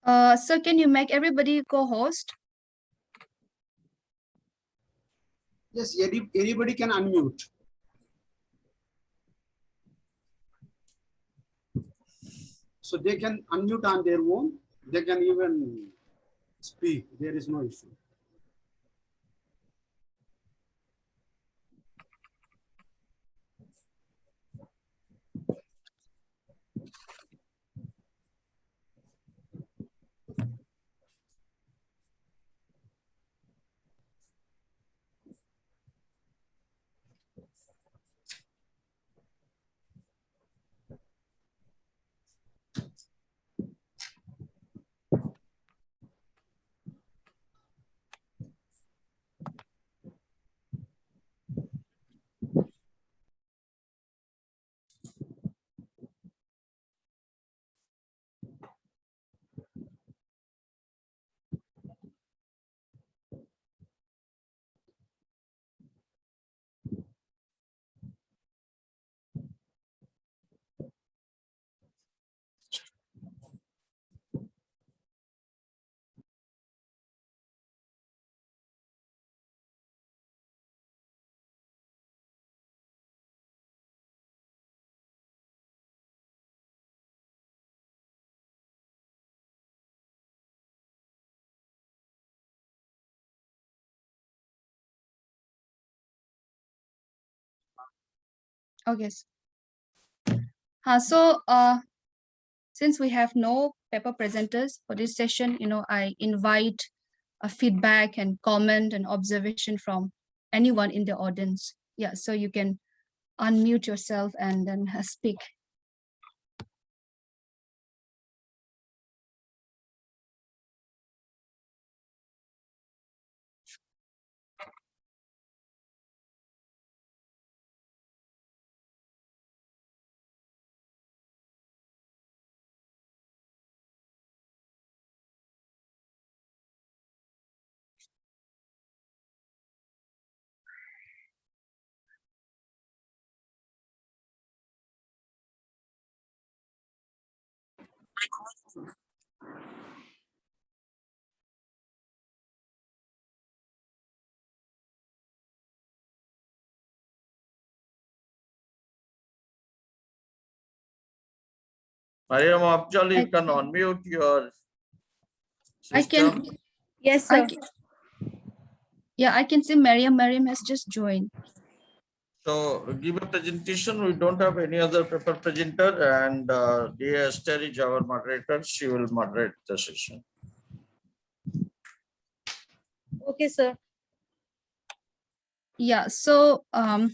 So can you make everybody co-host? Yes, anybody can unmute. So they can unmute on their own. They can even speak. There is no issue. Okay. Since we have no paper presenters for this session, I invite a feedback and comment and observation from anyone in the audience. Yeah, so you can unmute yourself and then speak. Mariam Abjal, you can unmute your system. I can. Yes, sir. Yeah, I can see Mariam. Mariam has just joined. So give a presentation. We don't have any other paper presenter, and dear Esther is our moderator. She will moderate the session. Okay, sir. Yeah, so I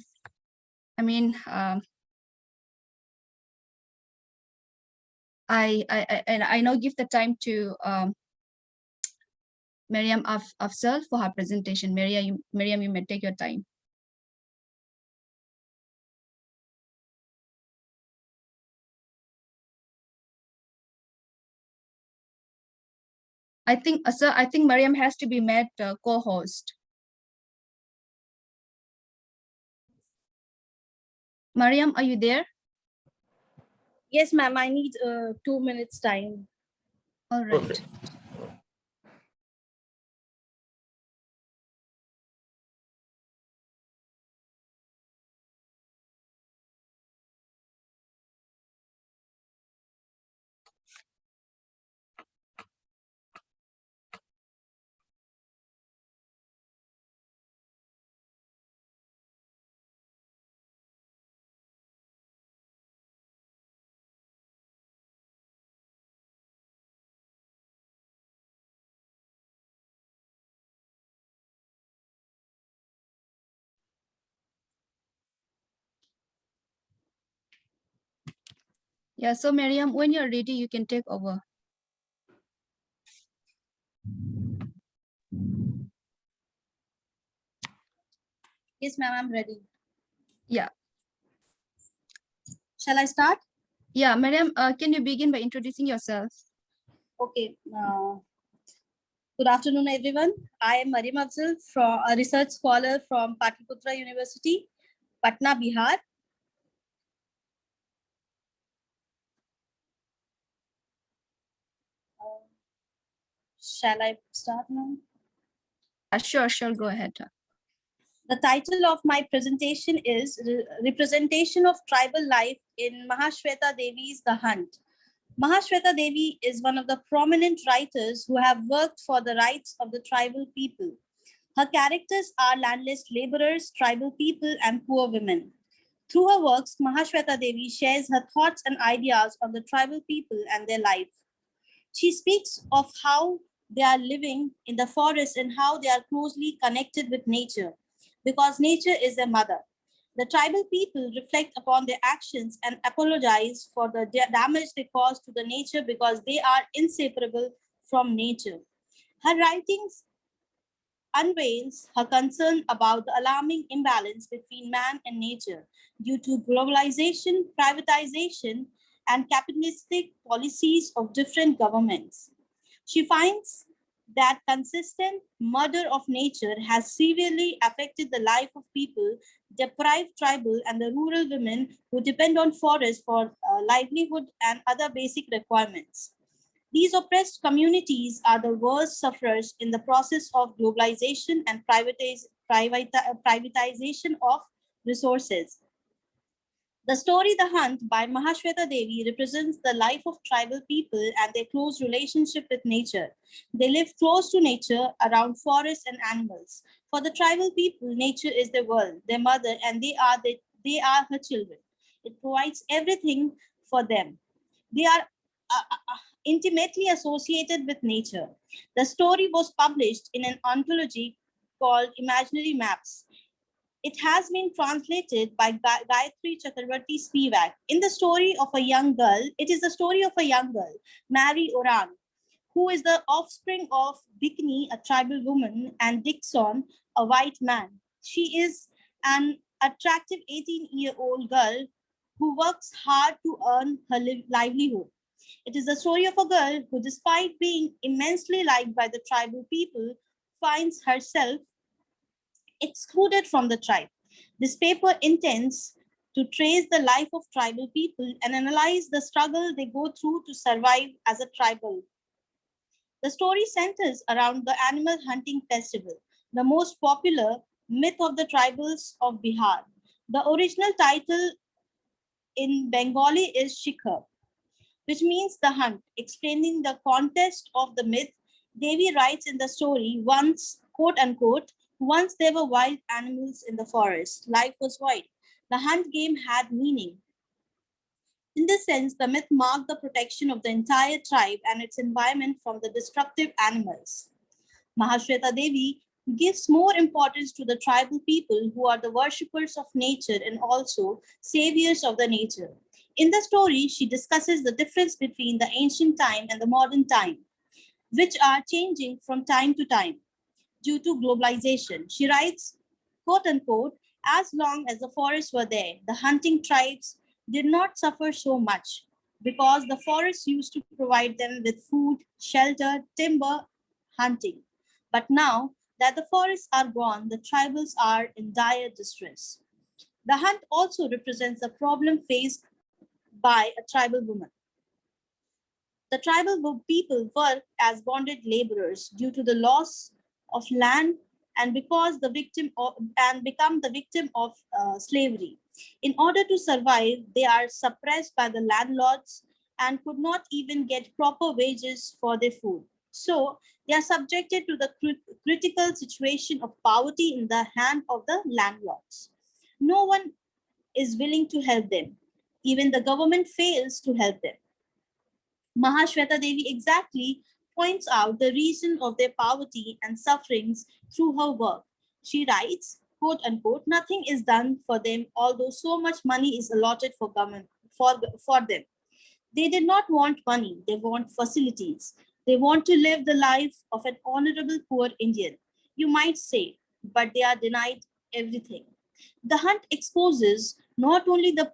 now give the time to Mariam Afzal for her presentation. Mariam, you may take your time. I think, sir, Mariam has to be made co-host. Mariam, are you there? Yes, ma'am. I need 2 minutes time. All right. Okay. Yeah, so Mariam, when you're ready, you can take over. Yes, ma'am. I'm ready. Yeah. Shall I start? Yeah, Mariam, can you begin by introducing yourself? Okay. Good afternoon, everyone. I am Mariam Afzal, from a research scholar from Patliputra University, Patna, Bihar. Shall I start now? Sure, go ahead. The title of my presentation is Representation of Tribal Life in Mahashweta Devi's The Hunt. Mahashweta Devi is one of the prominent writers who have worked for the rights of the tribal people. Her characters are landless laborers, tribal people, and poor women. Through her works, Mahashweta Devi shares her thoughts and ideas on the tribal people and their life. She speaks of how they are living in the forest and how they are closely connected with nature, because nature is their mother. The tribal people reflect upon their actions and apologize for the damage they cause to the nature because they are inseparable from nature. Her writings unveils her concern about the alarming imbalance between man and nature due to globalization, privatization, and capitalistic policies of different governments. She finds that consistent murder of nature has severely affected the life of people, deprived tribal and the rural women who depend on forests for livelihood and other basic requirements. These oppressed communities are the worst sufferers in the process of globalization and privatization of resources. The story The Hunt by Mahashweta Devi represents the life of tribal people and their close relationship with nature. They live close to nature around forests and animals. For the tribal people, nature is their world, their mother, and they are her children. It provides everything for them. They are intimately associated with nature. The story was published in an anthology called Imaginary Maps. It has been translated by Gayatri Chakravarti Spivak. In the story of a young girl, it is the story of a young girl, Mary Oran, who is the offspring of Bikini, a tribal woman, and Dixon, a white man. She is an attractive 18-year-old girl who works hard to earn her livelihood. It is the story of a girl who, despite being immensely liked by the tribal people, finds herself excluded from the tribe. This paper intends to trace the life of tribal people and analyze the struggle they go through to survive as a tribal. The story centers around the animal hunting festival, the most popular myth of the tribals of Bihar. The original title in Bengali is Shikhar, which means the hunt. Explaining the context of the myth, Devi writes in the story, once, quote unquote, once there were wild animals in the forest. Life was wild. The hunt game had meaning. In this sense, the myth marked the protection of the entire tribe and its environment from the destructive animals. Mahashweta Devi gives more importance to the tribal people who are the worshippers of nature and also saviors of the nature. In the story, she discusses the difference between the ancient time and the modern time, which are changing from time to time due to globalization. She writes, quote unquote, as long as the forests were there, the hunting tribes did not suffer so much because the forests used to provide them with food, shelter, timber, hunting. But now that the forests are gone, the tribals are in dire distress. The hunt also represents the problem faced by a tribal woman. The tribal people work as bonded laborers due to the loss of land and because the victim of, and become the victim of slavery. In order to survive, they are suppressed by the landlords and could not even get proper wages for their food. So they are subjected to the critical situation of poverty in the hand of the landlords. No one is willing to help them. Even the government fails to help them. Mahashweta Devi exactly points out the reason of their poverty and sufferings through her work. She writes, quote unquote, nothing is done for them, although so much money is allotted for government for them. They did not want money, they want facilities. They want to live the life of an honorable poor Indian, you might say, but they are denied everything. The hunt exposes not only the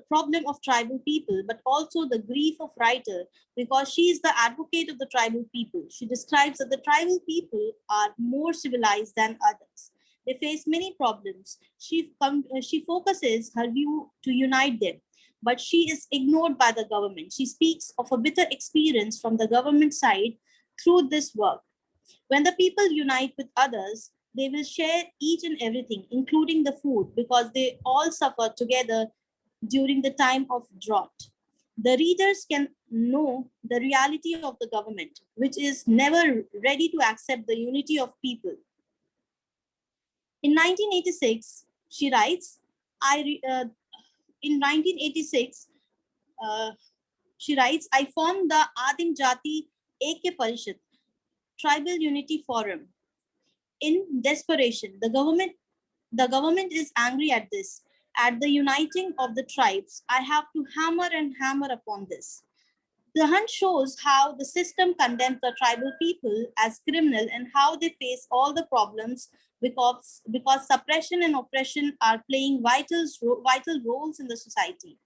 problem of tribal people, but also the grief of writer because she is the advocate of the tribal people. She describes that the tribal people are more civilized than others. They face many problems. She focuses her view to unite them, but she is ignored by the government. She speaks of a bitter experience from the government side through this work. When the people unite with others, they will share each and everything, including the food, because they all suffer together during the time of drought. The readers can know the reality of the government, which is never ready to accept the unity of people. In 1986, she writes, in 1986, uh, she writes, I formed the Adim Jati AK Parishad, Tribal Unity Forum. In desperation, the government is angry at this, at the uniting of the tribes. I have to hammer and hammer upon this. The hunt shows how the system condemns the tribal people as criminal and how they face all the problems because suppression and oppression are playing vital roles in the society.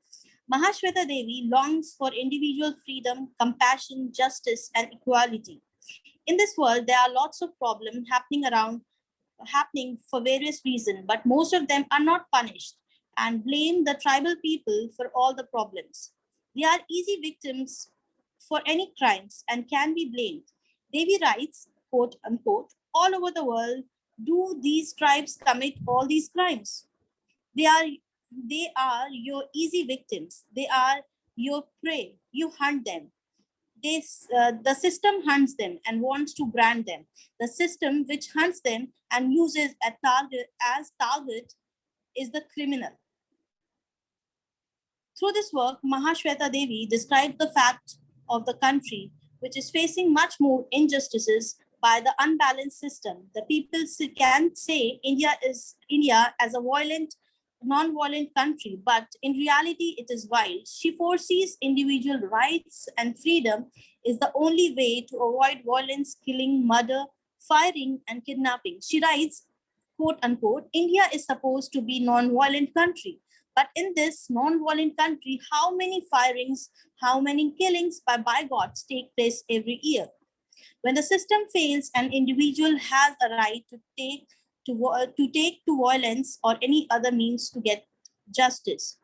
Mahashweta Devi longs for individual freedom, compassion, justice, and equality. In this world, there are lots of problems happening for various reasons, but most of them are not punished and blame the tribal people for all the problems. They are easy victims for any crimes and can be blamed. Devi writes, quote unquote, all over the world, do these tribes commit all these crimes? They are they are your easy victims. They are your prey. You hunt them. The system hunts them and wants to brand them. The system which hunts them and uses a target as target is the criminal. Through this work, Mahashweta Devi described the fact of the country which is facing much more injustices by the unbalanced system. The people can say India as a non-violent country, but in reality it is wild. She foresees individual rights and freedom is the only way to avoid violence, killing, murder, firing, and kidnapping. She writes, quote unquote, India is supposed to be non-violent country. But in this non-violent country, how many firings, how many killings by bigots take place every year? When the system fails, an individual has a right to take to violence or any other means to get justice.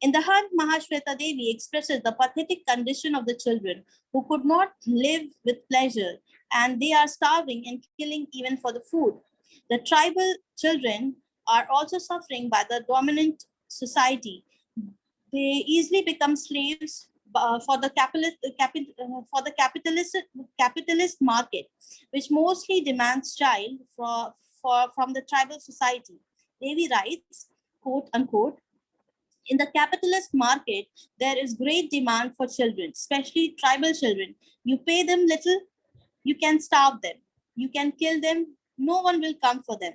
In the hunt, Mahashweta Devi expresses the pathetic condition of the children who could not live with pleasure, and they are starving and killing even for the food. The tribal children are also suffering by the dominant society. They easily become slaves for the capitalist market, which mostly demands child from the tribal society. Devi writes, quote unquote, in the capitalist market, there is great demand for children, especially tribal children. You pay them little, you can starve them, you can kill them, no one will come for them.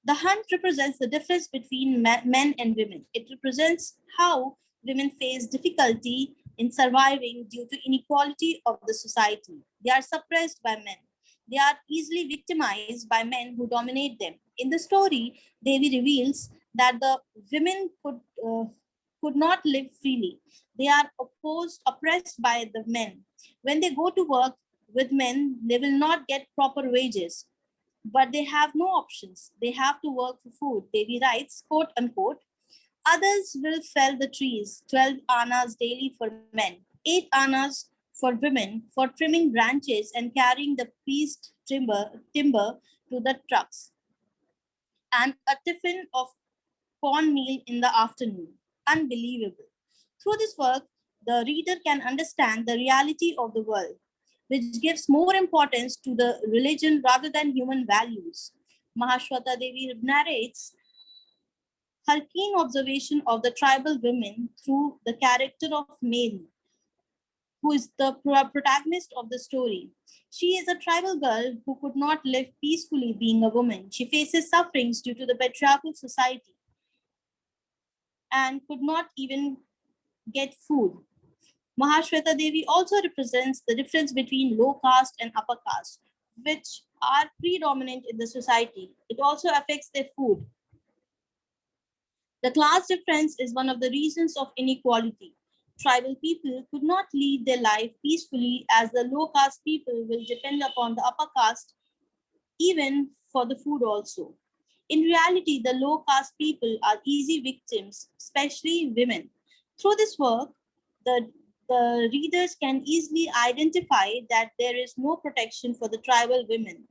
The hunt represents the difference between men and women. It represents how women face difficulty in surviving due to inequality of the society. They are suppressed by men. They are easily victimized by men who dominate them. In the story, Devi reveals that the women could not live freely. They are oppressed by the men. When they go to work with men, they will not get proper wages, but they have no options. They have to work for food. Devi writes, quote unquote, others will fell the trees, 12 annas daily for men, 8 annas for women, for trimming branches and carrying the pieced timber to the trucks, and a tiffin of cornmeal in the afternoon. Unbelievable. Through this work, the reader can understand the reality of the world, which gives more importance to the religion rather than human values. Mahashweta Devi narrates her keen observation of the tribal women through the character of Mary, who is the protagonist of the story. She is a tribal girl who could not live peacefully being a woman. She faces sufferings due to the patriarchal society and could not even get food. Mahashweta Devi also represents the difference between low caste and upper caste, which are predominant in the society. It also affects their food. The class difference is one of the reasons of inequality. Tribal people could not lead their life peacefully as the low caste people will depend upon the upper caste even for the food also. In reality, the low caste people are easy victims, especially women. Through this work, the the readers can easily identify that there is no protection for the tribal women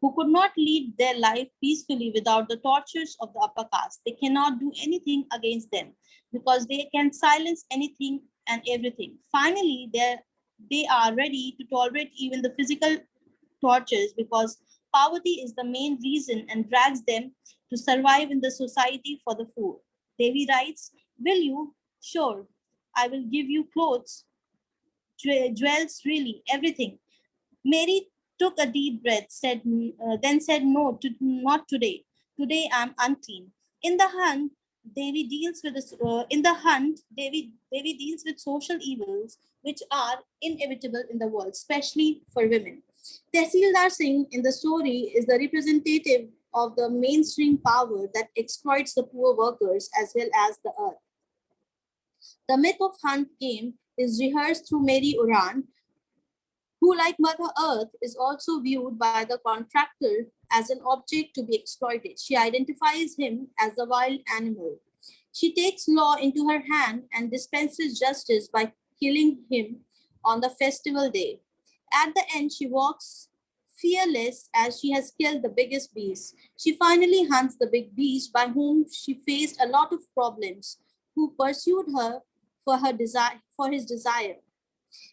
who could not lead their life peacefully without the tortures of the upper caste. They cannot do anything against them because they can silence anything and everything. Finally, they are ready to tolerate even the physical tortures because poverty is the main reason and drags them to survive in the society for the food. Devi writes, "Will you? Sure, I will give you clothes, jewels, really, everything." Mary took a deep breath, then said, "No, not today. Today I'm unclean." In the hunt, Devi deals with Devi deals with social evils which are inevitable in the world, especially for women. Tehsildar Singh in the story is the representative of the mainstream power that exploits the poor workers as well as the earth. The myth of Hunt game is rehearsed through Mary Uran, who, like Mother Earth, is also viewed by the contractor as an object to be exploited. She identifies him as a wild animal. She takes law into her hand and dispenses justice by killing him on the festival day. At the end, she walks fearless as she has killed the biggest beast. She finally hunts the big beast by whom she faced a lot of problems, who pursued her for his desire.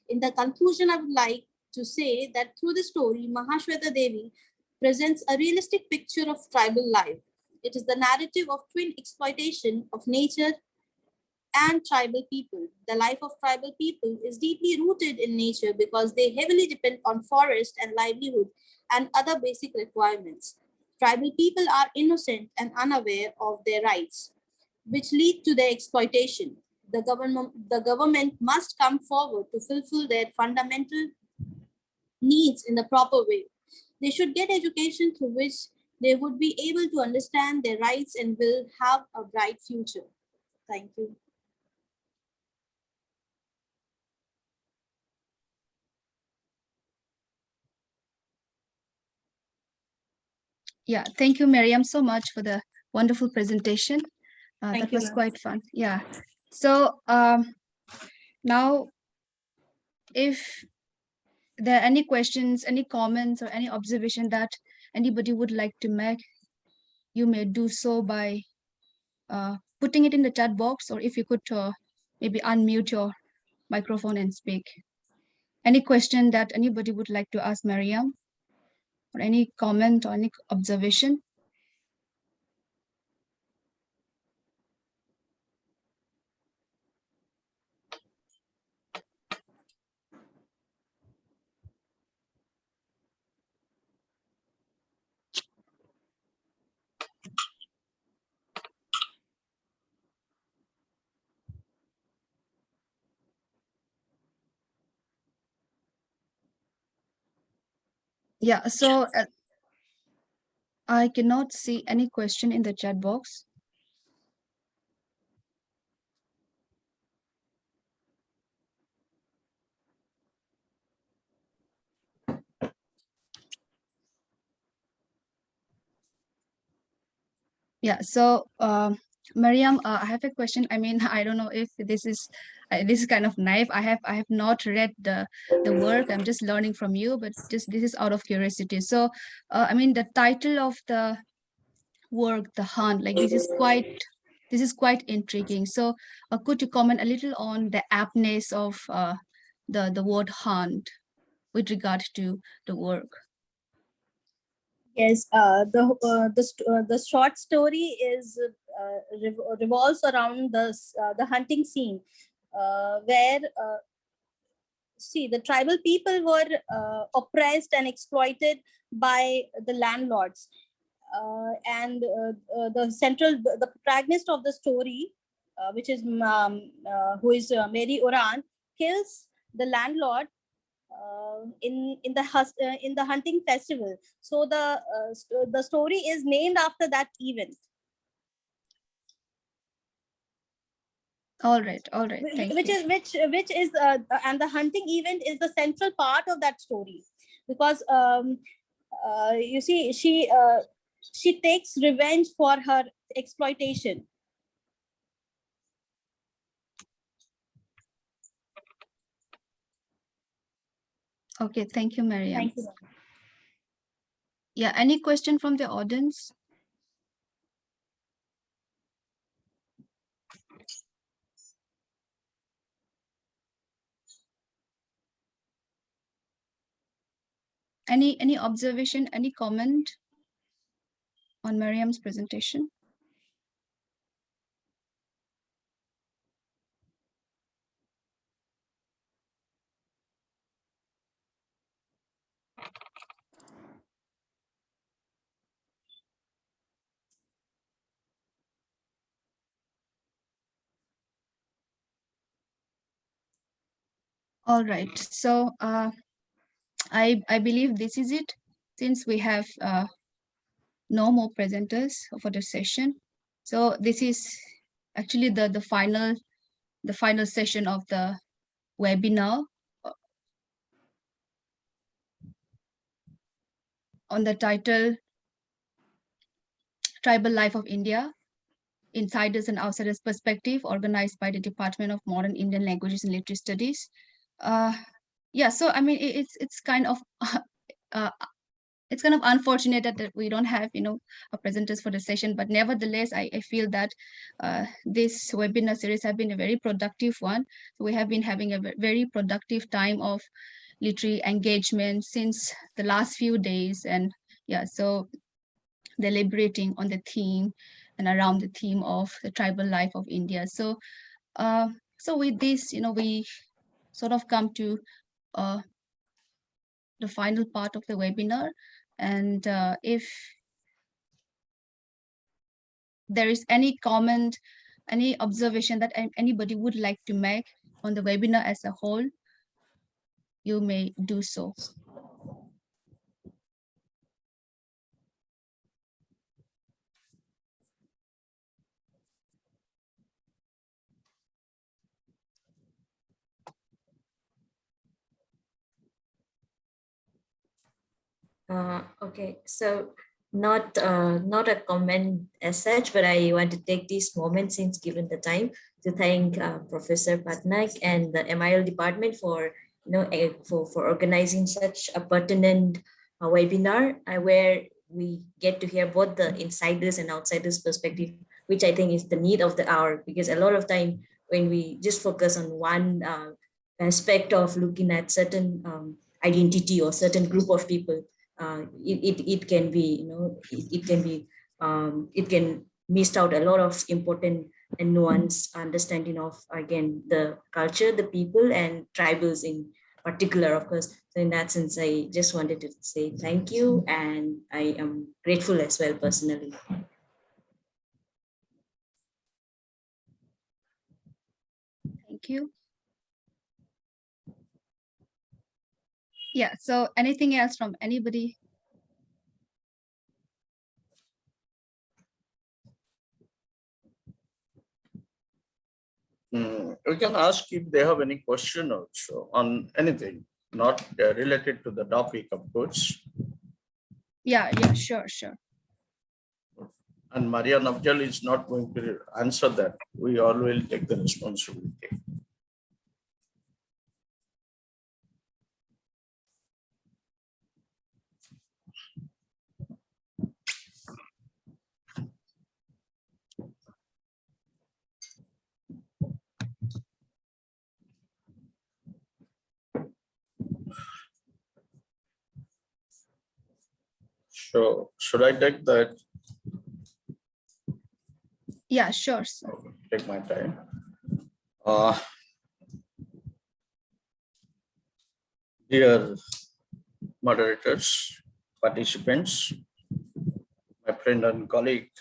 In the conclusion, I would like to say that through the story, Mahashweta Devi presents a realistic picture of tribal life. It is the narrative of twin exploitation of nature and tribal people. The life of tribal people is deeply rooted in nature because they heavily depend on forest and livelihood and other basic requirements. Tribal people are innocent and unaware of their rights, which lead to their exploitation. The government must come forward to fulfill their fundamental needs in the proper way. They should get education through which they would be able to understand their rights and will have a bright future. Thank you. Yeah, thank you, Miriam, so much for the wonderful presentation. Thank That you, was ma'am. quite fun. Yeah. So now, if there are any questions, any comments, or any observation that anybody would like to make, you may do so by putting it in the chat box, or if you could maybe unmute your microphone and speak. Any question that anybody would like to ask Mariam, or any comment or any observation? Yeah, so I cannot see any question in the chat box. Yeah, so Mariam, I have a question. I mean, I don't know if this is kind of naive. I have not read the work. I'm just learning from you, but just this is out of curiosity. So, I mean, the title of the work, The Hunt, like this is quite intriguing. So, could you comment a little on the aptness of the word hunt with regard to the work? Yes, the short story is revolves around the hunting scene, where see the tribal people were oppressed and exploited by the landlords, and the protagonist of the story, which is who is Mary Oran, kills the landlord in the hunting festival. So the story is named after that event. All right, thank Which you. is which is and the hunting event is the central part of that story, because you see she takes revenge for her exploitation. Okay, thank you, Mariam. Thank you. Yeah, any question from the audience? Any observation, any comment on Mariam's presentation? All right, so I believe this is it, since we have no more presenters for the session. So this is actually the final session of the webinar on the title Tribal Life of India, Insiders and Outsiders Perspective, organized by the Department of Modern Indian Languages and Literary Studies. Yeah, so I mean, it's kind of uh, it's kind of unfortunate that we don't have presenters for the session, but nevertheless I feel that this webinar series have been a very productive one. We have been having a very productive time of literary engagement since the last few days, and yeah, so deliberating on the theme and around the theme of the tribal life of India. So so with this, we sort of come to the final part of the webinar. And if there is any comment, any observation that anybody would like to make on the webinar as a whole, you may do so. Okay, so not a comment as such, but I want to take this moment, since given the time, to thank Professor Patnaik and the MIL department for for organizing such a pertinent webinar where we get to hear both the insiders and outsiders perspective, which I think is the need of the hour, because a lot of time when we just focus on one aspect of looking at certain identity or certain group of people, it can be it can be it can miss out a lot of important and nuanced understanding of, again, the culture, the people, and tribals in particular, of course. So in that sense, I just wanted to say thank you, and I am grateful as well personally. Thank you. Yeah, so anything else from anybody? We can ask if they have any question also on anything, not related to the topic, of course. Yeah, sure. And Maria Navjal is not going to answer that. We all will take the responsibility. So should I take that? Yeah, sure. Take my time. Dear moderators, participants, my friend and colleague,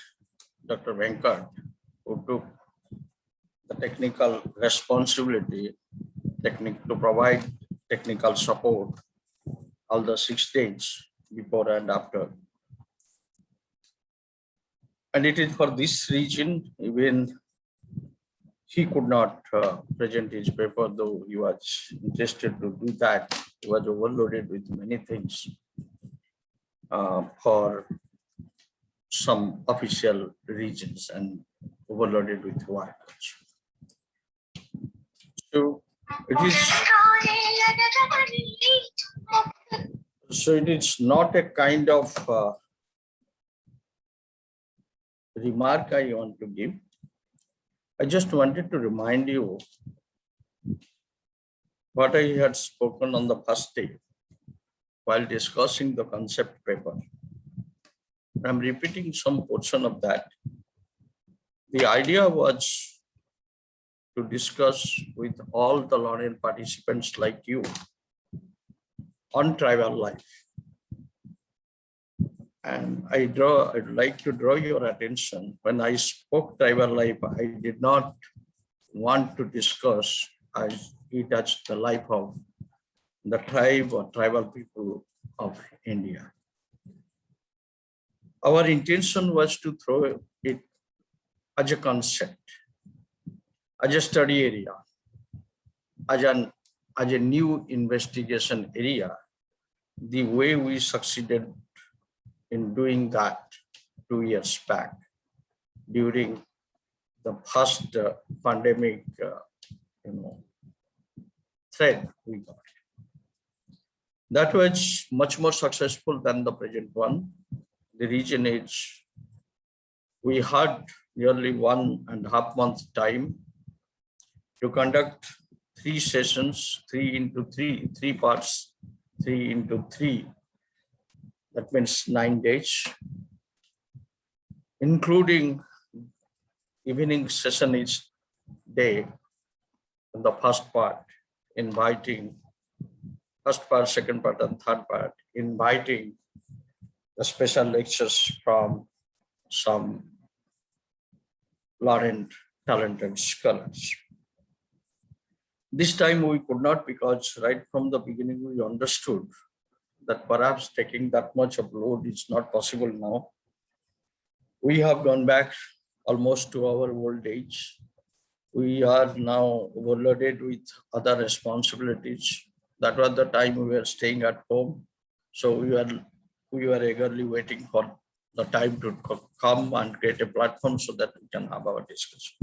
Dr. Venkat, who took the technical responsibility to provide technical support all the 6 days before and after. And it is for this reason, even he could not present his paper, though he was interested to do that. He was overloaded with many things for some official reasons and overloaded with work. So It is so it is not a kind of remark I want to give. I just wanted to remind you what I had spoken on the first day while discussing the concept paper. I'm repeating some portion of that. The idea was to discuss with all the learned participants like you on tribal life. And I'd like to draw your attention. When I spoke tribal life, I did not want to discuss it as the life of the tribe or tribal people of India. Our intention was to throw it as a concept, as a study area, as a new investigation area, the way we succeeded in doing that 2 years back during the first pandemic threat we got. That was much more successful than the present one. The reason is we had nearly 1.5 months time to conduct 3 sessions, 3 into 3, 3 parts, 3 into 3. That means 9 days, including evening session each day. In the first part, inviting first part, second part, and third part, inviting the special lectures from some learned, talented scholars. This time we could not, because right from the beginning we understood that perhaps taking that much of load is not possible now. We have gone back almost to our old age. We are now overloaded with other responsibilities. That was the time we were staying at home. So we were eagerly waiting for the time to come and create a platform so that we can have our discussion.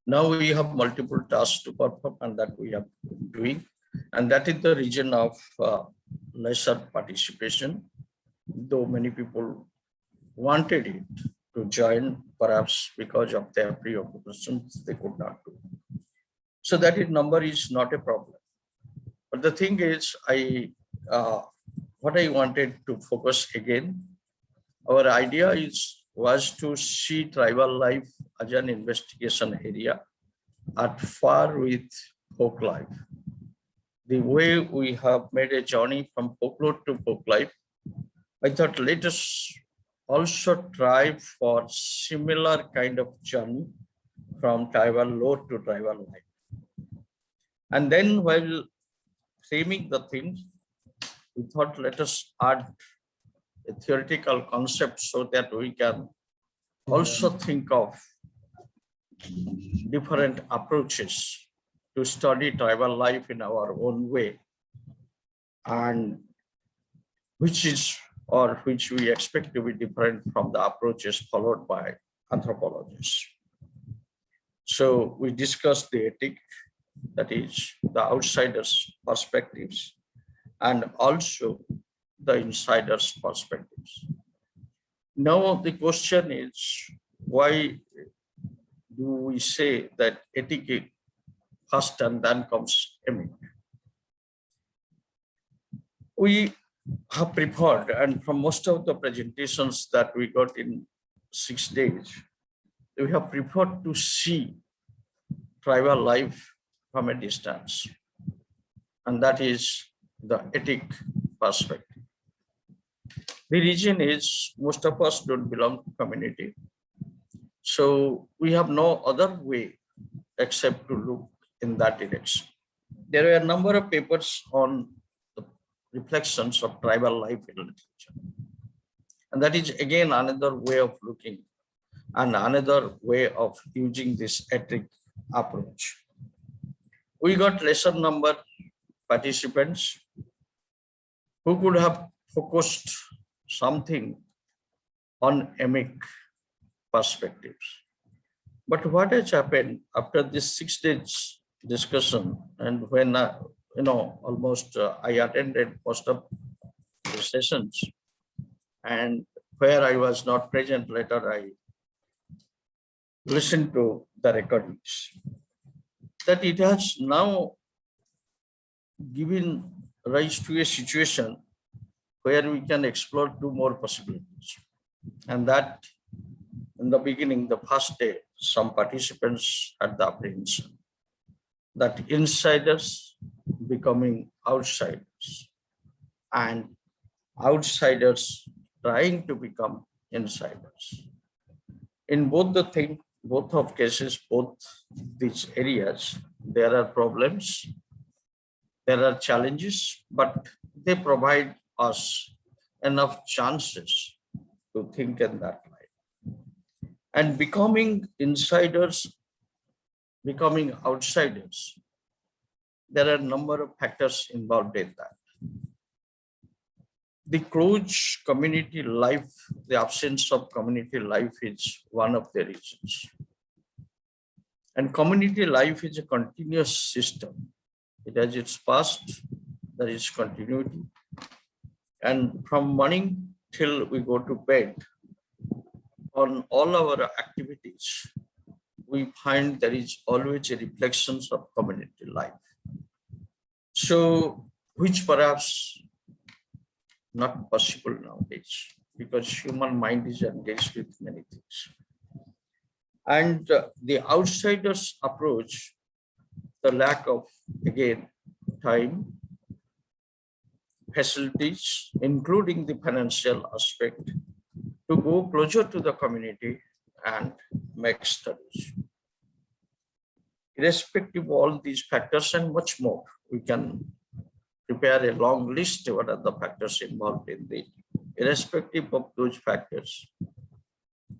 Now we have multiple tasks to perform, and that we are doing. And that is the reason of lesser participation, though many people wanted it to join, perhaps because of their preoccupations, they could not do. So that number is not a problem. But the thing is, what I wanted to focus again, our idea was to see tribal life as an investigation area at par with folk life. The way we have made a journey from folklore to folk life, I thought let us also try for similar kind of journey from tribal lore to tribal life. And then while framing the things, we thought let us add a theoretical concept so that we can also think of different approaches to study tribal life in our own way, and which we expect to be different from the approaches followed by anthropologists. So we discussed the ethic, that is the outsiders' perspectives, and also the insiders' perspectives. Now the question is, why do we say that ethic first and then comes emic? We have prepared, and from most of the presentations that we got in 6 days, we have prepared to see tribal life from a distance, and that is the ethic perspective. The reason is most of us don't belong to community, so we have no other way except to look in that direction. There are a number of papers on the reflections of tribal life in literature, and that is again another way of looking and another way of using this ethic approach. We got lesser number participants who could have focused something on emic perspectives. But what has happened after this 6 days discussion, and when almost I attended most of the sessions, and where I was not present, later I listened to the recordings, that it has now given rise to a situation where we can explore two more possibilities. And that in the beginning, the first day, some participants had the apprehension that insiders becoming outsiders and outsiders trying to become insiders. In both of cases, both these areas, there are problems, there are challenges, but they provide us enough chances to think in that light. And becoming insiders, becoming outsiders, there are a number of factors involved in that. The close community life, the absence of community life is one of the reasons. And community life is a continuous system. It has its past, there is continuity. And from morning till we go to bed, on all our activities, we find there is always a reflection of community life. So, which perhaps not possible nowadays, because human mind is engaged with many things. And the outsiders approach, the lack of, again, time, facilities, including the financial aspect, to go closer to the community and make studies. Irrespective of all these factors and much more, we can prepare a long list of what are the factors involved in it. Irrespective of those factors,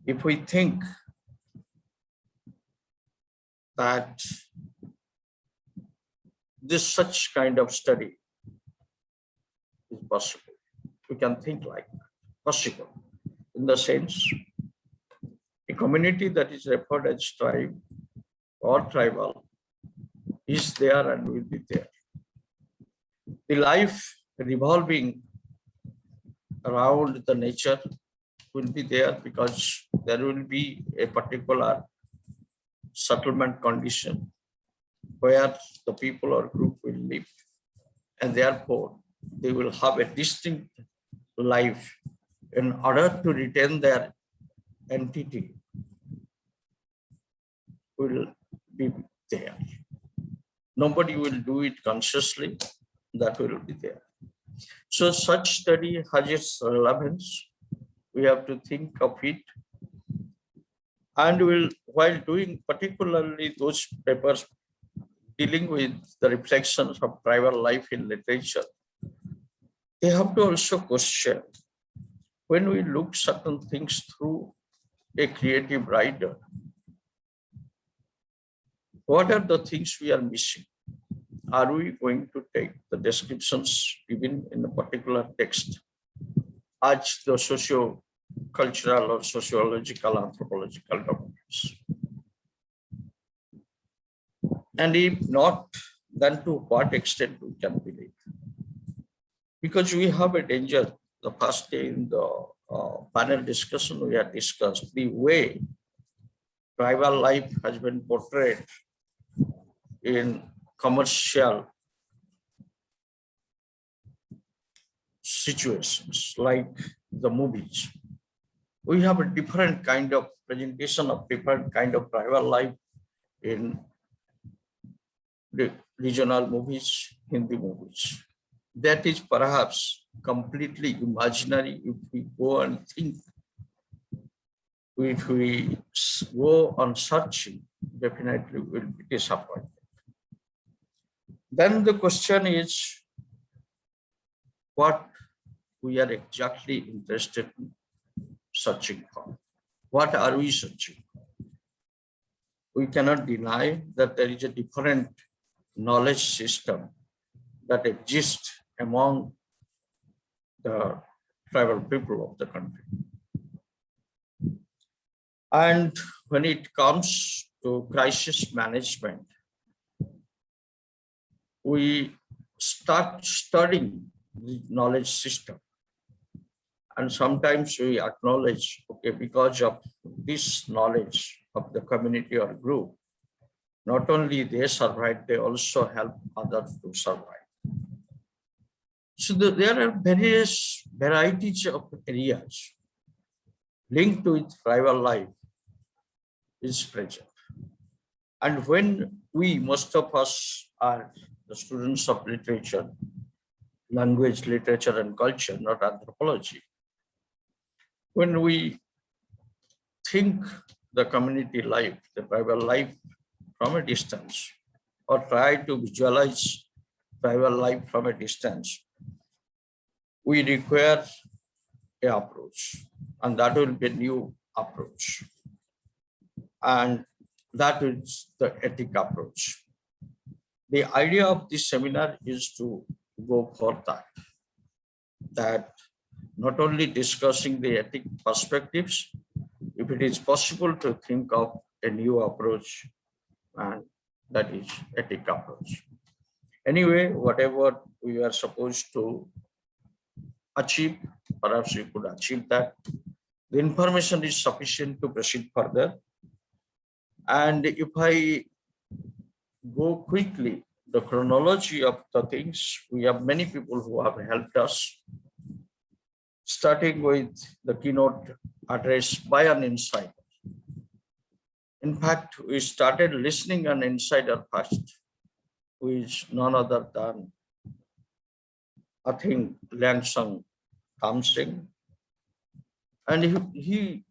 if we think that this such kind of study is possible, we can think like that, possible, in the sense, a community that is referred as tribe or tribal is there and will be there. The life revolving around the nature will be there because there will be a particular settlement condition where the people or group will live, and therefore they will have a distinct life in order to retain their entity will be there. Nobody will do it consciously, that will be there. So such study has its relevance. We have to think of it. And while doing particularly those papers dealing with the reflections of tribal life in literature, they have to also question, when we look certain things through a creative writer, what are the things we are missing? Are we going to take the descriptions given in a particular text as the socio-cultural or sociological, anthropological documents? And if not, then to what extent we can believe? Because we have a danger. The first day in the panel discussion, we have discussed the way tribal life has been portrayed in commercial situations like the movies. We have a different kind of presentation of different kind of tribal life in the regional movies, Hindi movies. That is perhaps completely imaginary. If we go and think, if we go on searching, definitely will be disappointed. Then the question is, what we are exactly interested in searching for? What are we searching for? We cannot deny that there is a different knowledge system that exists among the tribal people of the country. And when it comes to crisis management, we start studying the knowledge system. And sometimes we acknowledge, okay, because of this knowledge of the community or group, not only they survive, they also help others to survive. So there are various varieties of areas linked with tribal life is present. And when we, most of us are the students of literature, language, literature, and culture, not anthropology, when we think the community life, the tribal life from a distance, or try to visualize tribal life from a distance, we require a approach, and that will be a new approach. And that is the ethic approach. The idea of this seminar is to go for that not only discussing the ethic perspectives, if it is possible to think of a new approach, and that is ethic approach. Anyway, whatever we are supposed to achieve, perhaps we could achieve that. The information is sufficient to proceed further. And if I go quickly, the chronology of the things, we have many people who have helped us, starting with the keynote address by an insider. In fact, we started listening an insider first, who is none other than, I think, Langsang Kamsing. And he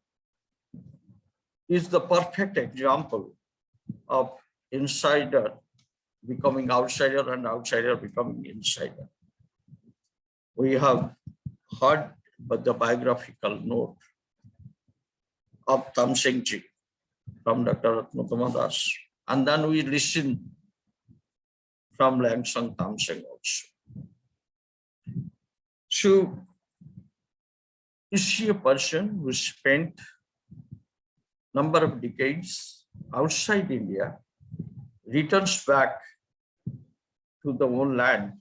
is the perfect example of insider becoming outsider and outsider becoming insider. We have heard but the biographical note of Tamsing Ji from Dr. Ratnotama Das, and then we listen from Langsang Tamsing also. So, is she a person who spent number of decades outside India, returns back to the own land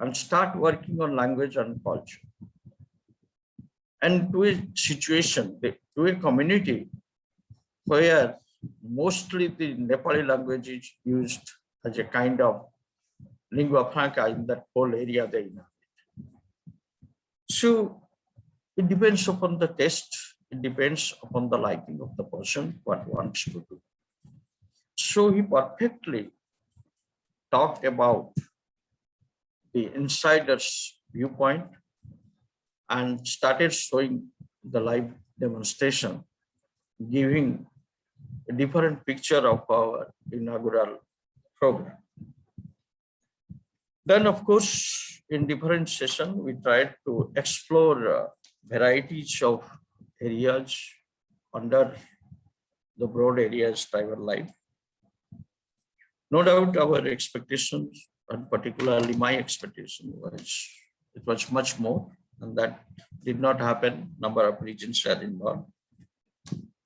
and start working on language and culture? And to a situation, to a community where mostly the Nepali language is used as a kind of lingua franca in that whole area they inhabit. So it depends upon the taste, it depends upon the liking of the person, what wants to do. So he perfectly talked about the insider's viewpoint and started showing the live demonstration, giving a different picture of our inaugural program. Then, of course, in different sessions, we tried to explore varieties of areas under the broad areas tribal life. No doubt our expectations, and particularly my expectation, was much more, and that did not happen. Number of regions are involved.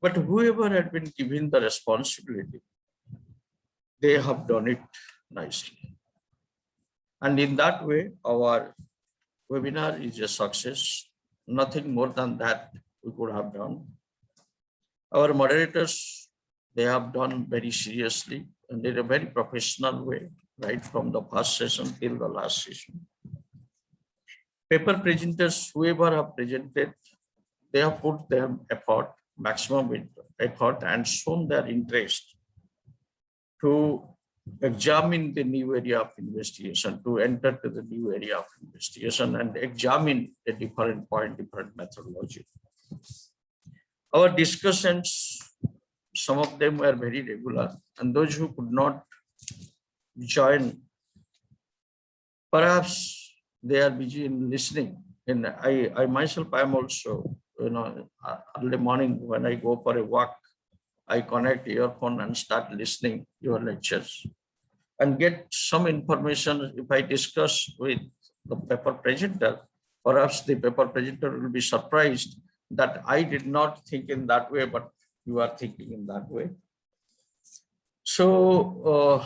But whoever had been given the responsibility, they have done it nicely. And in that way, our webinar is a success. Nothing more than that we could have done. Our moderators, they have done very seriously and in a very professional way, right from the first session till the last session. Paper presenters, whoever have presented, they have put their effort, maximum effort, and shown their interest to examine the new area of investigation, to enter to the new area of investigation and examine a different point, different methodology. Our discussions, some of them were very regular, and those who could not join, perhaps they are busy in listening. And I myself, I am also, early morning when I go for a walk, I connect earphone and start listening your lectures and get some information. If I discuss with the paper presenter, perhaps the paper presenter will be surprised that I did not think in that way, but you are thinking in that way. So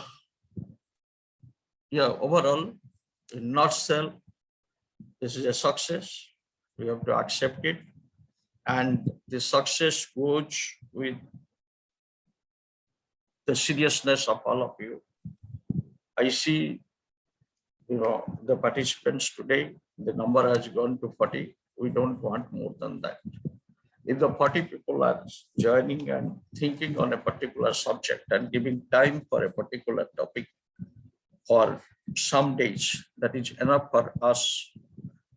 yeah, overall, in nutshell, this is a success. We have to accept it. And the success goes with the seriousness of all of you. I see, the participants today, the number has gone to 40. We don't want more than that. If the 40 people are joining and thinking on a particular subject and giving time for a particular topic for some days, that is enough for us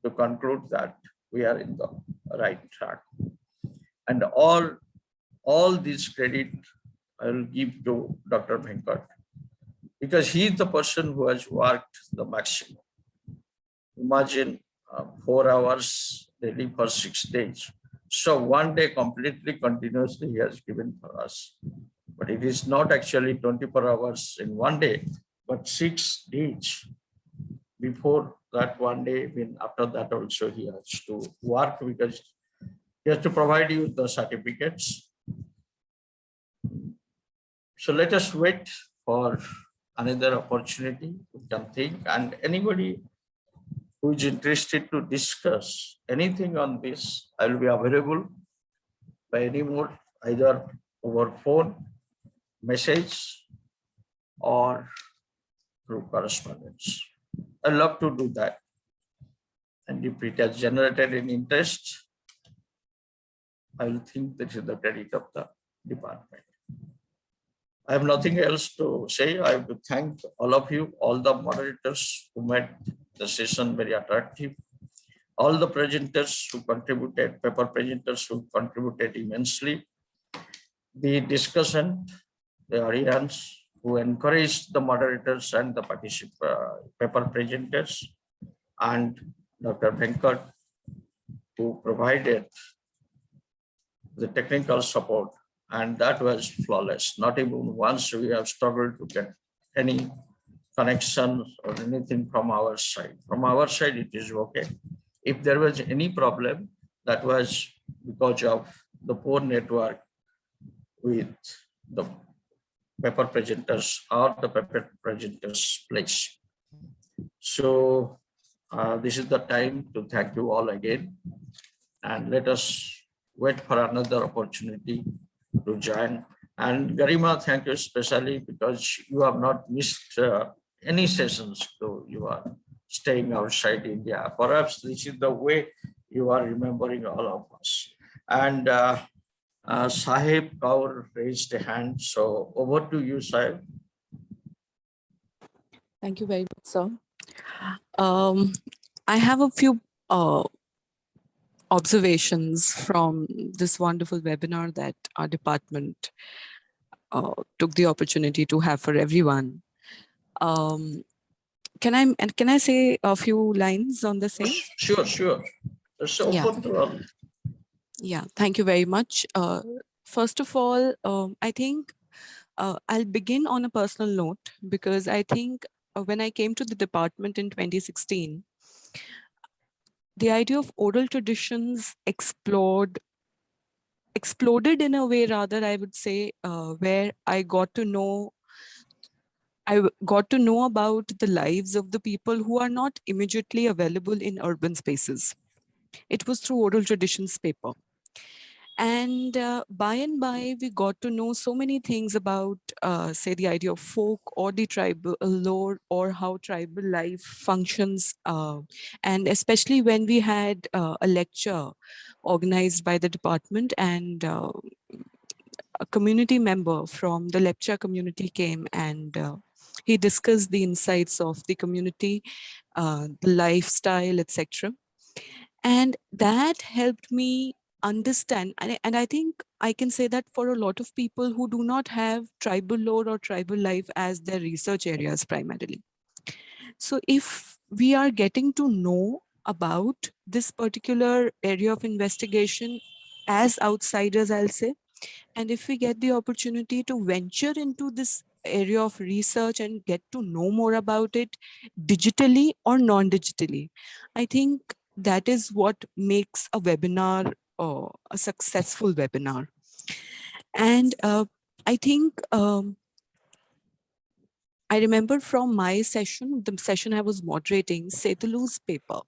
to conclude that we are in the right track. And all this credit I will give to Dr. Venkat, because he is the person who has worked the maximum. Imagine 4 hours daily for 6 days. So one day completely continuously he has given for us. But it is not actually 24 hours in one day, but 6 days. Before that one day, when after that also he has to work, because he has to provide you the certificates. So let us wait for another opportunity. We can think, and anybody who is interested to discuss anything on this, I will be available by any mode, either over phone, message, or through correspondence. I love to do that. And if it has generated an interest, I will think that is the credit of the department. I have nothing else to say. I have to thank all of you, all the moderators who made the session very attractive, all the presenters who contributed, paper presenters who contributed immensely, the discussion, the audience who encouraged the moderators and the paper presenters, and Dr. Venkat, who provided the technical support, and that was flawless. Not even once we have struggled to get any connection or anything from our side. From our side, it is okay. If there was any problem, that was because of the poor network with the paper presenters or the paper presenters place. So this is the time to thank you all again, and let us wait for another opportunity to join. And Garima, thank you especially because you have not missed any sessions, though you are staying outside India. Perhaps this is the way you are remembering all of us. And Sahib Kaur raised a hand. So over to you, Sahib. Thank you very much, sir. I have a few observations from this wonderful webinar that our department took the opportunity to have for everyone. Can I say a few lines on the same? Sure. So Yeah. Yeah, thank you very much. First of all, I think I'll begin on a personal note because I think when I came to the department in 2016, the idea of oral traditions exploded in a way, rather, I would say, where I got to know about the lives of the people who are not immediately available in urban spaces. It was through oral traditions paper. And by and by, we got to know so many things about, say, the idea of folk or the tribal lore or how tribal life functions. And especially when we had a lecture organized by the department, and a community member from the lecture community came, and he discussed the insights of the community, the lifestyle, etc. And that helped me understand. And I think I can say that for a lot of people who do not have tribal lore or tribal life as their research areas primarily. So if we are getting to know about this particular area of investigation as outsiders, I'll say, and if we get the opportunity to venture into this area of research and get to know more about it digitally or non-digitally, I think that is what makes a webinar a successful webinar. And I think I remember from my session, the session I was moderating, Setulu's paper.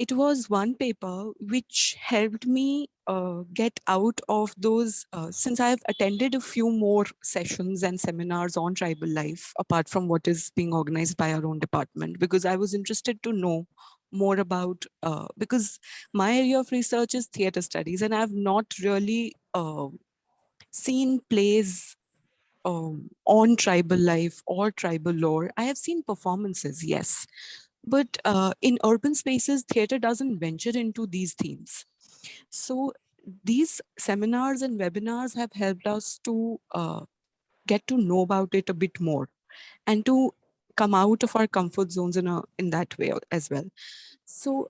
It was one paper which helped me get out of those, since I've attended a few more sessions and seminars on tribal life, apart from what is being organized by our own department, because I was interested to know more about, because my area of research is theater studies, and I've not really seen plays on tribal life or tribal lore. I have seen performances, yes, but in urban spaces, theater doesn't venture into these themes. So these seminars and webinars have helped us to get to know about it a bit more and to come out of our comfort zones in that way as well. So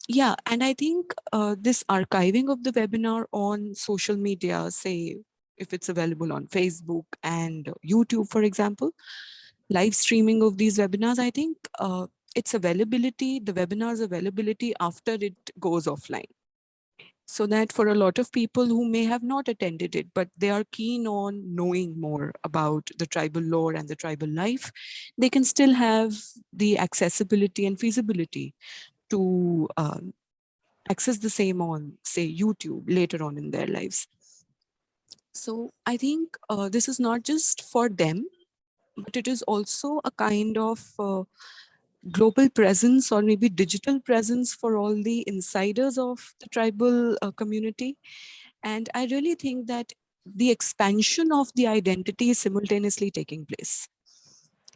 yeah, and I think this archiving of the webinar on social media, say if it's available on Facebook and YouTube, for example, live streaming of these webinars, I think its availability, the webinar's availability after it goes offline. So that for a lot of people who may have not attended it, but they are keen on knowing more about the tribal lore and the tribal life, they can still have the accessibility and feasibility to access the same on, say, YouTube later on in their lives. So I think this is not just for them, but it is also a kind of global presence or maybe digital presence for all the insiders of the tribal community. And I really think that the expansion of the identity is simultaneously taking place,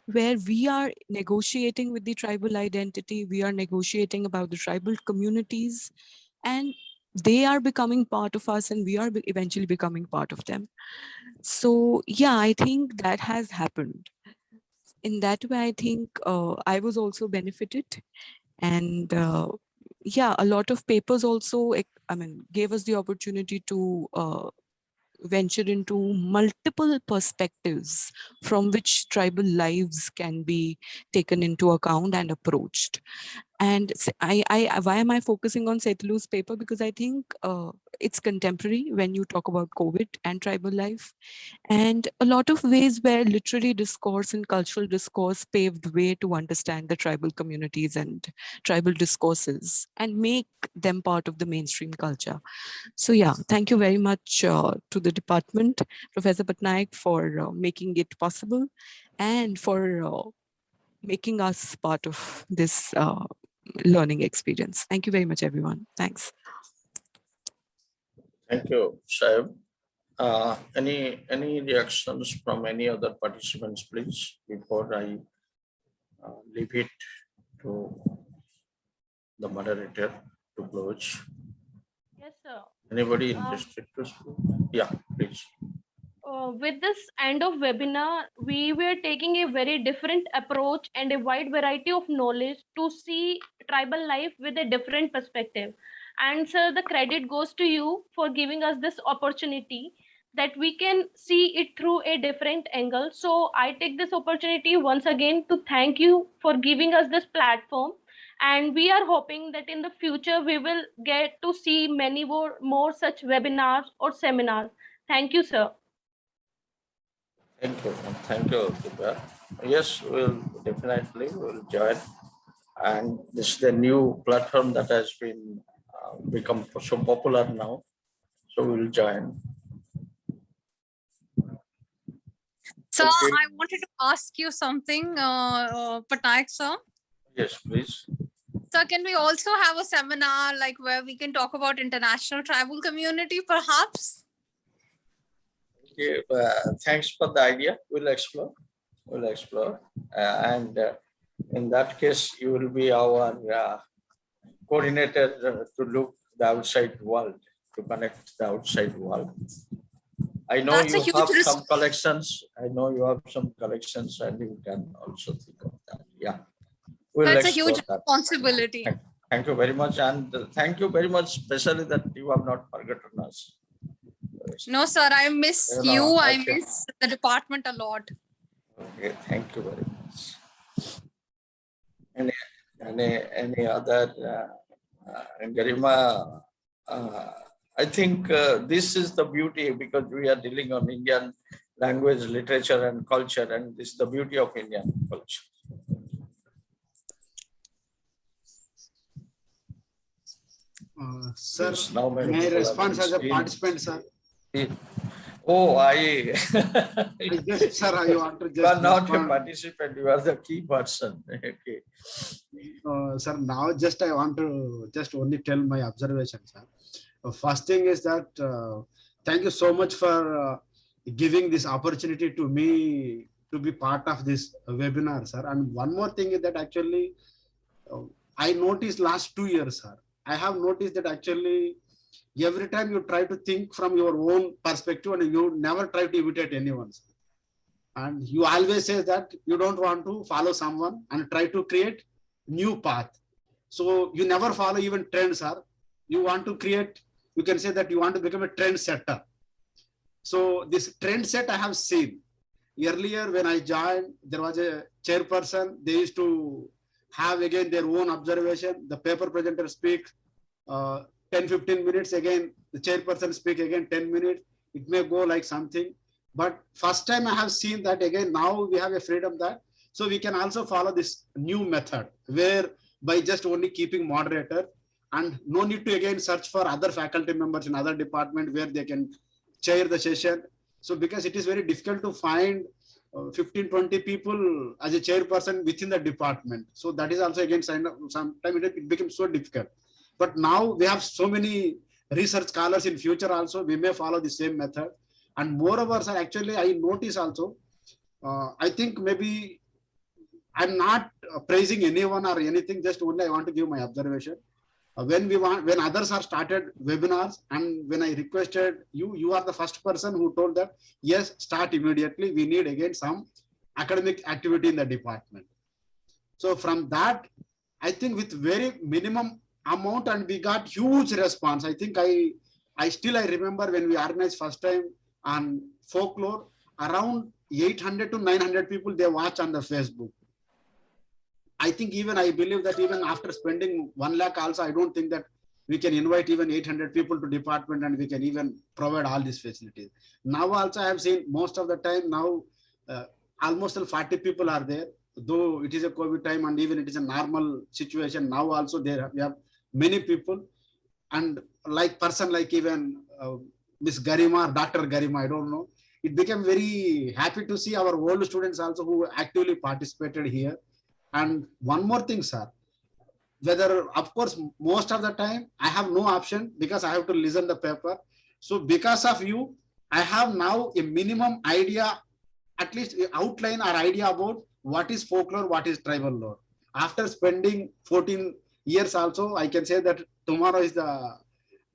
where we are negotiating with the tribal identity, we are negotiating about the tribal communities, and they are becoming part of us and we are eventually becoming part of them. So yeah, I think that has happened. In that way, I think I was also benefited. And yeah, a lot of papers also, I mean, gave us the opportunity to venture into multiple perspectives from which tribal lives can be taken into account and approached. And why am I focusing on Setulu's paper? Because I think it's contemporary when you talk about COVID and tribal life. And a lot of ways where literary discourse and cultural discourse paved way to understand the tribal communities and tribal discourses and make them part of the mainstream culture. So yeah, thank you very much to the department, Professor Patnaik, for making it possible and for making us part of this learning experience. Thank you very much, everyone. Thanks. Thank you, Saib. Any reactions from any other participants, please, before I leave it to the moderator to close? Yes, sir. Anybody interested to speak? Yeah, please. With this end of webinar, we were taking a very different approach and a wide variety of knowledge to see tribal life with a different perspective. And sir, the credit goes to you for giving us this opportunity that we can see it through a different angle. So I take this opportunity once again to thank you for giving us this platform. And we are hoping that in the future, we will get to see many more such webinars or seminars. Thank you, sir. Thank you, Divya. Yes, we'll join. And this is the new platform that has been become so popular now. So we'll join. So Okay. I wanted to ask you something, Patnaik sir. Yes, please. So can we also have a seminar like where we can talk about international tribal community, perhaps? Okay, thanks for the idea. We'll explore. And in that case, you will be our coordinator to look the outside world, to connect the outside world. I know That's a you huge have some collections. And you can also think of that. Yeah. We'll That's a explore huge that. responsibility. Thank you very much. And thank you very much, especially that you have not forgotten us. No, sir, I miss you. I Okay. miss the department a lot. Okay, thank you very much. Any other, Garima? I think this is the beauty because we are dealing on Indian language, literature, and culture, and this is the beauty of Indian culture. Sir, Yes, now many may I people have respond been as a screened. participant, sir? Oh, I just, sir, I want to You are just not a respond. participant, you are the key person. Okay. Sir, now just I want to just only tell my observation, sir. First thing is that thank you so much for giving this opportunity to me to be part of this webinar, sir. And one more thing is that actually I noticed last 2 years, sir. I have noticed that actually every time you try to think from your own perspective and you never try to imitate anyone, sir. And you always say that you don't want to follow someone and try to create new path. So you never follow even trends, sir. You want to create, you can say that you want to become a trend setter. So this trend set I have seen. Earlier when I joined, there was a chairperson. They used to have again their own observation. The paper presenter speaks 10-15 minutes. Again, the chairperson speak again 10 minutes. It may go like something. But first time I have seen that again, now we have a freedom that. So we can also follow this new method where by just only keeping moderator and no need to again search for other faculty members in other department where they can chair the session. So because it is very difficult to find 15-20 people as a chairperson within the department. So that is also again sometimes it becomes so difficult. But now we have so many research scholars in future also, we may follow the same method. And moreover, sir, actually I notice also, I think maybe I'm not praising anyone or anything, just only I want to give my observation. When others are started webinars and when I requested you, you are the first person who told that, yes, start immediately. We need again some academic activity in the department. So from that, I think with very minimum amount and we got huge response. I think I still remember when we organized first time on folklore, around 800 to 900 people, they watch on the Facebook. I think even I believe that even after spending 1 lakh also, I don't think that we can invite even 800 people to department and we can even provide all these facilities. Now also I have seen most of the time now almost 40 people are there, though it is a COVID time and even it is a normal situation. Now also there we have many people and like person like even Miss Garima, Dr. Garima, I don't know. It became very happy to see our old students also who actively participated here. And one more thing, sir, whether, of course, most of the time I have no option because I have to listen the paper. So because of you, I have now a minimum idea, at least outline or idea about what is folklore, what is tribal lore. After spending 14 years also, I can say that tomorrow is the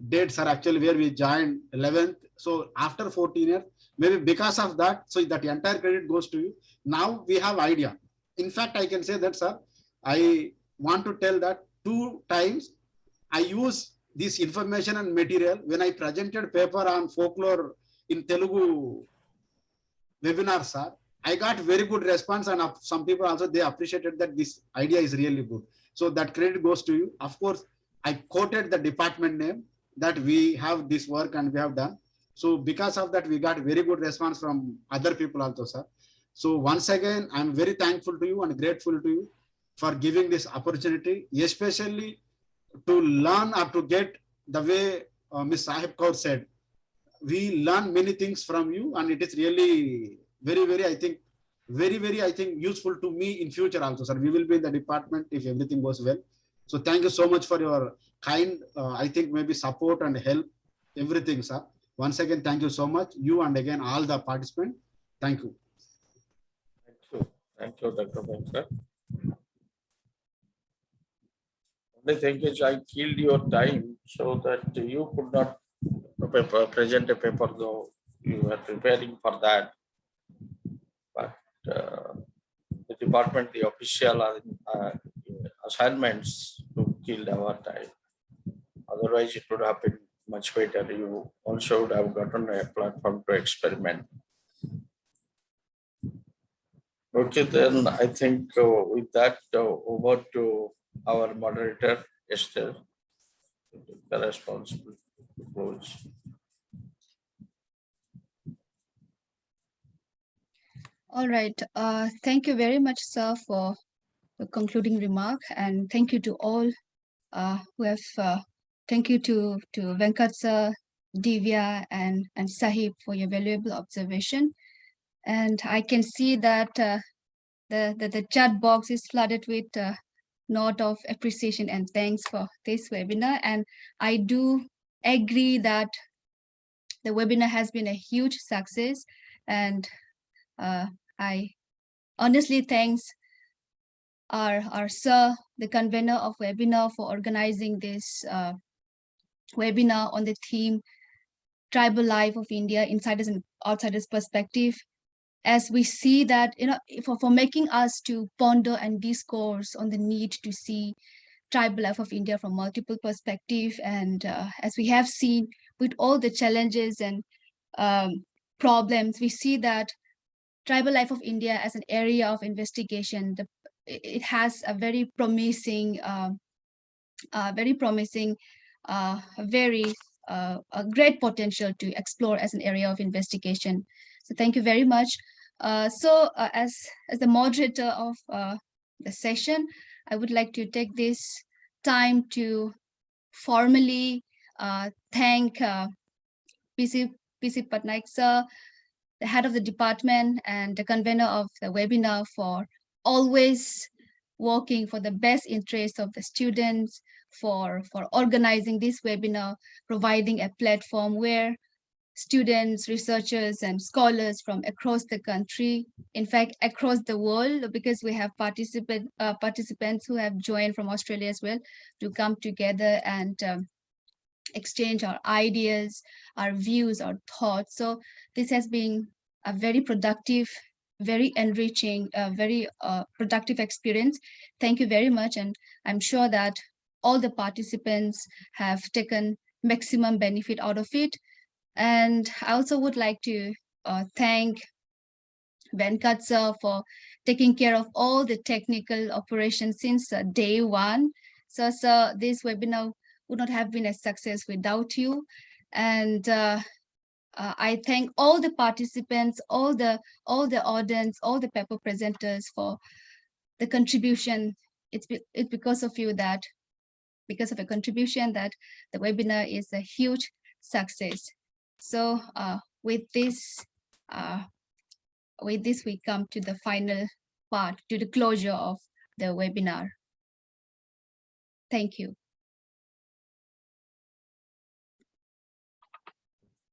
dates are actually where we joined 11th. So after 14 years, maybe because of that, so that entire credit goes to you. Now we have idea. In fact, I can say that, sir, I want to tell that 2 times I use this information and material when I presented paper on folklore in Telugu webinar, sir. I got very good response and some people also, they appreciated that this idea is really good. So that credit goes to you. Of course, I quoted the department name that we have this work and we have done. So because of that, we got very good response from other people also, sir. So once again, I'm very thankful to you and grateful to you for giving this opportunity, especially to learn or to get the way Ms. Sahib Kaur said. We learn many things from you and it is really very, very, I think, very, I think useful to me in future also, sir. We will be in the department if everything goes well. So thank you so much for your kind, I think maybe support and help, everything, sir. Once again, thank you so much. You and again, all the participants. Thank you. Thank you, Dr. Bankar. Only thing is I killed your time so that you could not present a paper, though you were preparing for that. But the department, the official assignments to kill our time. Otherwise, it would have been much better. You also would have gotten a platform to experiment. Okay, then I think with that, over to our moderator, Esther, to take the responsibility to close. All right. Thank you very much, sir, for the concluding remark, and thank you to all who have. Thank you to Venkat sir, Divya, and Sahib for your valuable observation. And I can see that the chat box is flooded with note of appreciation and thanks for this webinar. And I do agree that the webinar has been a huge success, and I honestly thanks our sir, the convener of webinar, for organizing this webinar on the theme Tribal Life of India, Insiders and Outsiders Perspective. As we see that, for making us to ponder and discourse on the need to see tribal life of India from multiple perspectives. And as we have seen with all the challenges and problems, we see that tribal life of India as an area of investigation, it has a very promising, a great potential to explore as an area of investigation. So thank you very much. As the moderator of the session, I would like to take this time to formally thank PC Patnaik sir, the head of the department and the convener of the webinar, for always working for the best interest of the students, for organizing this webinar, providing a platform where students, researchers, and scholars from across the country, in fact, across the world, because we have participants who have joined from Australia as well, to come together and exchange our ideas, our views, our thoughts. So this has been a very productive, very enriching, very productive experience. Thank you very much. And I'm sure that all the participants have taken maximum benefit out of it. And I also would like to thank Venkat sir for taking care of all the technical operations since day one. So, sir, this webinar would not have been a success without you. And I thank all the participants, all the audience, all the paper presenters for the contribution. It's because of you that, because of a contribution, that the webinar is a huge success. So with this, we come to the final part, to the closure of the webinar. Thank you.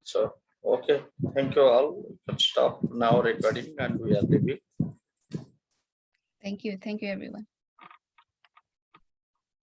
So, okay, thank you all. We can stop now recording and we are leaving. Thank you. Thank you, everyone.